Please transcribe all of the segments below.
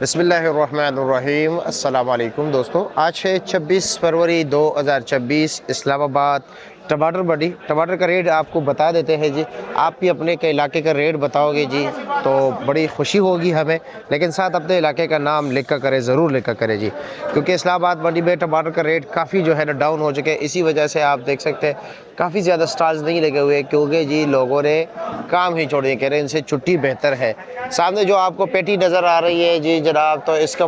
बिस्मिल्लाहिर्रहमानिर्रहीम। अस्सलाम वालेकुम दोस्तों, आज है 26 फरवरी 2026। इस्लामाबाद टमाटर मंडी। टमाटर का रेट आपको बता देते हैं जी। आप भी अपने के इलाके का रेट बताओगे जी तो बड़ी खुशी होगी हमें, लेकिन साथ अपने इलाके का नाम लिख कर करें, ज़रूर लिख कर करें जी, क्योंकि इस्लामाबाद मंडी में टमाटर का रेट काफ़ी जो है ना डाउन हो चुके हैं। इसी वजह से आप देख सकते हैं काफ़ी ज़्यादा स्टॉल्स नहीं लगे हुए, क्योंकि जी लोगों ने काम ही छोड़ दिए, कह रहे हैं इनसे छुट्टी बेहतर है। सामने जो आपको पेटी नज़र आ रही है जी जनाब, तो इसका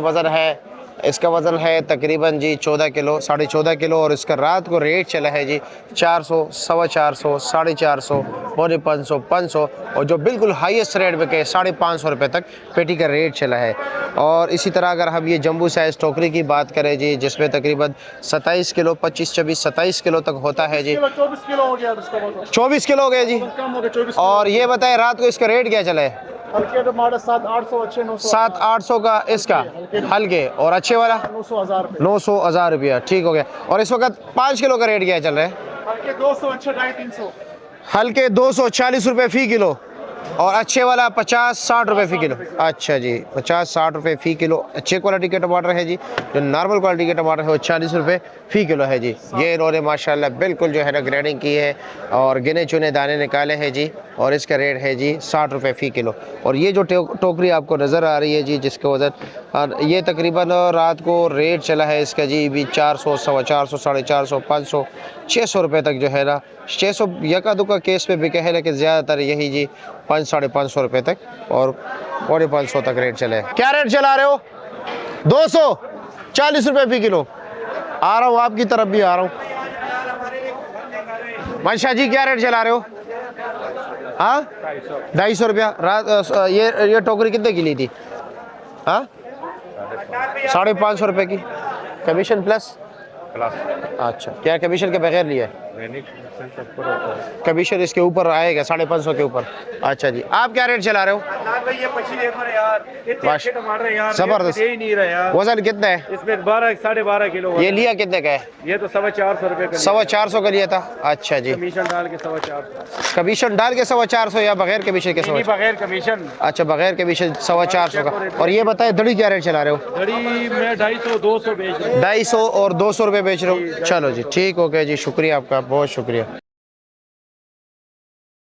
वज़न है तकरीबन जी 14 किलो, 14.5 किलो, और इसका रात को रेट चला है जी 400, 450, 450, पौने 500, 500, और जो बिल्कुल हाईएस्ट रेट में कहे 550 रुपये तक पेटी का रेट चला है। और इसी तरह अगर हम ये जंबू साइज़ टोकरी की बात करें जी, जिसमें तकरीबन 27 किलो, 25, 26, 27 किलो तक होता है जी। 24 किलो हो गया, 24 किलो हो गया जी। और ये बताएं रात को इसका रेट क्या चला है? हल्के टमाटर 700-800, अच्छे 900, 700-800 का इसका हल्के, और अच्छे वाला 900-1000 रुपया। ठीक हो गया। और इस वक्त 5 किलो का रेट क्या चल रहा है? हल्के 200, अच्छे 250-300, हल्के 240 रुपये फ़ी किलो, और अच्छे वाला 50-60 रुपये फ़ी किलो। अच्छा जी, 50-60 रुपये फ़ी किलो अच्छे क्वालिटी के टमाटर है जी। जो नॉर्मल क्वालिटी के टमाटर है वो 40 रुपये फ़ी किलो है जी। ये इन्होंने माशाल्लाह बिल्कुल जो है ना ग्रेडिंग की है और गिने चुने दाने निकाले हैं जी, और इसका रेट है जी 60 रुपये फ़ी किलो। और ये जो टोकरी आपको नज़र आ रही है जी, जिसका वज़न, और ये तकरीबन रात को रेट चला है इसका जी भी 400, 450, 450, 500, 600 रुपये तक जो है ना, 600 यका दुका केस पे बिके है, लेकिन ज़्यादातर यही जी 500, 550 रुपये तक और 550 तक रेट चले। क्या रेट चला रहे हो? 240 रुपये फ़ी किलो। आ रहा हूँ, आपकी तरफ भी आ रहा हूँ। मनशा जी क्या रेट चला रहे हो? हाँ, 250 रुपया। रात ये टोकरी कितने की ली थी? हाँ, 550 रुपये की। Commission plus? अच्छा, क्या कमीशन के बगैर लिया है? कमीशन इसके ऊपर आएगा 550 के ऊपर। अच्छा जी, आप क्या रेट चला रहे हो? जबरदस्त। वजन कितना है इसमें 12, 12.5 किलो। ये लिया कितने का है? ये तो 450 रुपये का। 450 का लिया था। अच्छा जी, कमीशन डाल के 450। कमीशन डाल के 450 या बगैर कमीशन के? बगैर कमीशन। अच्छा, बगैर कमीशन 450 का। और ये बताए दड़ी क्या रेट चला रहे हो? दड़ी मैं 250, 200 बेच रहा हूँ। 250 और 200 रुपये बेच रहे हो। चलो जी, ठीक हो गया जी, शुक्रिया आपका, बहुत शुक्रिया।